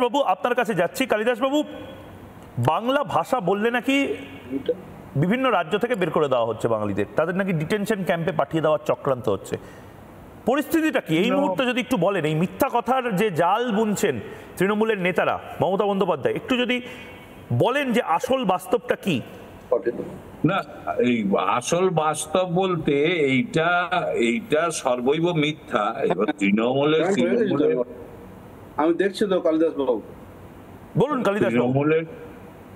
বাবু আপনার কাছে যাচ্ছি। কালিদাস বাবু, বাংলা ভাষা বললে নাকি বিভিন্ন রাজ্য থেকে বের করে দেওয়া হচ্ছে বাঙালিদের, তাদের নাকি ডিটেনশন ক্যাম্পে পাঠিয়ে দেওয়ার চক্রান্ত হচ্ছে। পরিস্থিতিটা কি এই মুহূর্তে যদি একটু বলেন? এই মিথ্যা কথার যে জাল বুনছেন তৃণমূলের নেতারা, মমতা বন্দ্যোপাধ্যায়, একটু যদি বলেন যে আসল বাস্তবটা কি? না, এই আসল বাস্তব বলতে এইটা সর্বৈব মিথ্যা। এবার তৃণমূলের আমি দেখছি তো কালিদাস বাবু, বলুন কালিদাস বাবু।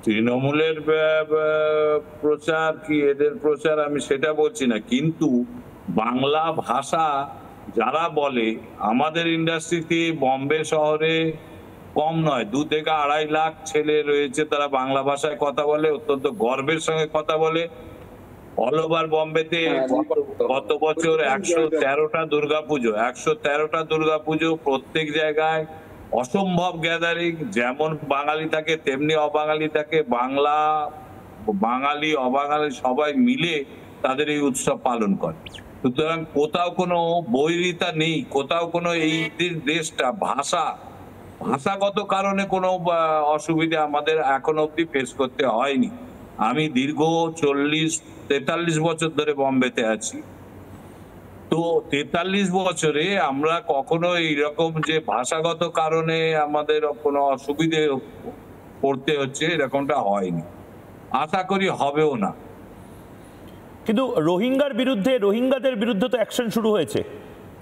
তৃণমূলের প্রচার কি এদের প্রচার আমি সেটা বলছি না, কিন্তু বাংলা ভাষা যারা বলে, আমাদের ইন্ডাস্ট্রিতে বম্বে শহরে কম নয় 2 থেকে 2.5 লাখ ছেলে রয়েছে, তারা বাংলা ভাষায় কথা বলে, অত্যন্ত গর্বের সঙ্গে কথা বলে। অল ওভার বম্বেতে গত বছর 113টা দুর্গাপুজো, প্রত্যেক জায়গায় অসম্ভব গ্যাদারিং, যেমন বাঙালি থাকে তেমনি অবাঙালি থাকে, বাঙালি অবাঙালি সবাই মিলে তাদের এই উৎসব পালন করে। সুতরাং কোথাও কোনো বৈরিতা নেই, কোথাও কোনো এই দেশটা ভাষাগত কারণে কোনো অসুবিধা আমাদের এখন অব্দি ফেস করতে হয়নি। আমি দীর্ঘ 43 বছর ধরে বম্বেতে আছি, তো 43 বছরে আমরা কখনো এইরকম যে ভাষাগত কারণে আমাদের কোনো অসুবিধে পড়তে হচ্ছে এরকমটা হয়নি, আশা করি হবেও না। কিন্তু রোহিঙ্গাদের বিরুদ্ধে তো অ্যাকশন শুরু হয়েছে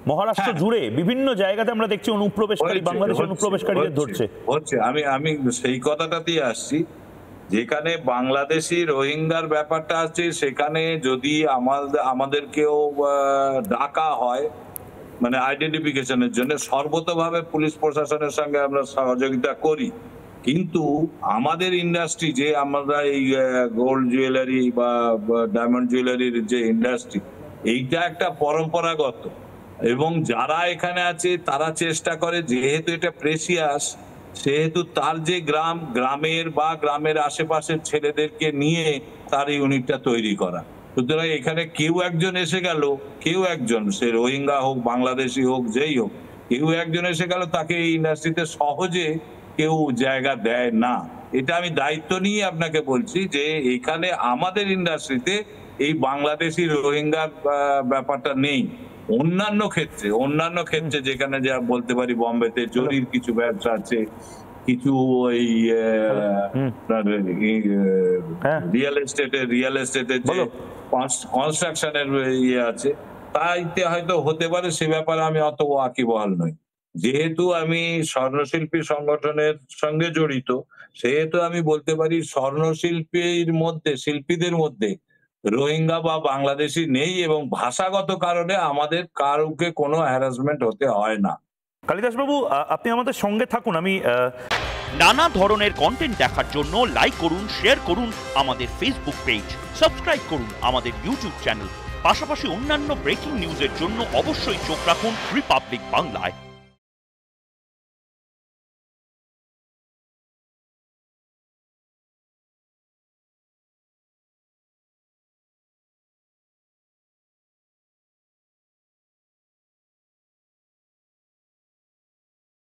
মহারাষ্ট্র জুড়ে, বিভিন্ন জায়গাতে আমরা দেখছি অনুপ্রবেশকারী, বাংলাদেশের অনুপ্রবেশকারীদের ধরছে। আমি সেই কথাটাতেই আসছি, যেখানে বাংলাদেশি রোহিঙ্গার ব্যাপারটা আছে, সেখানে যদি আমাদেরকেও ডাকা হয় মানে আইডেন্টিফিকেশনের জন্য, সর্বতভাবে পুলিশ প্রশাসনের সঙ্গে আমরা সহযোগিতা করি। কিন্তু আমাদের ইন্ডাস্ট্রি যে আমরা এই গোল্ড জুয়েলারি বা ডায়মন্ড জুয়েলারির যে ইন্ডাস্ট্রি, এইটা একটা পরম্পরাগত, এবং যারা এখানে আছে তারা চেষ্টা করে, যেহেতু এটা প্রেসিয়াস, সেহেতু তার যে গ্রামের আশেপাশের ছেলেদেরকে নিয়ে তার ইউনিটটা তৈরি করা। সুতরাং এখানে কেউ একজন এসে গেল, সে রোহিঙ্গা হোক বাংলাদেশি হোক যেই হোক, কেউ একজন এসে গেল, তাকে এই ইন্ডাস্ট্রিতে সহজে কেউ জায়গা দেয় না। এটা আমি দায়িত্ব নিয়ে আপনাকে বলছি যে এখানে আমাদের ইন্ডাস্ট্রিতে এই বাংলাদেশি রোহিঙ্গার ব্যাপারটা নেই। অন্যান্য ক্ষেত্রে যেখানে যা বলতে পারি, বম্বেতে জরির কিছু ব্যবসা আছে, কিছু ওই রিয়েল এস্টেটের যে কনস্ট্রাকশনের ইয়ে আছে, তাইতে হয়তো হতে পারে, সে ব্যাপারে আমি অত ওয়াকিবহাল নই। যেহেতু আমি স্বর্ণশিল্পী সংগঠনের সঙ্গে জড়িত, সেহেতু আমি বলতে পারি শিল্পীদের মধ্যে রোহিঙ্গা বা বাংলাদেশি নেই, এবং ভাষাগত কারণে আমাদের কারোকে কোনো হ্যারাসমেন্ট হতে হয় না। কালিদাস বাবু, আপনি আমাদের সঙ্গে থাকুন। আমি নানা ধরনের কন্টেন্ট দেখার জন্য লাইক করুন, শেয়ার করুন আমাদের ফেসবুক পেজ, সাবস্ক্রাইব করুন আমাদের ইউটিউব চ্যানেল। পাশাপাশি অন্যান্য ব্রেকিং নিউজের জন্য অবশ্যই চোখ রাখুন রিপাবলিক বাংলায়।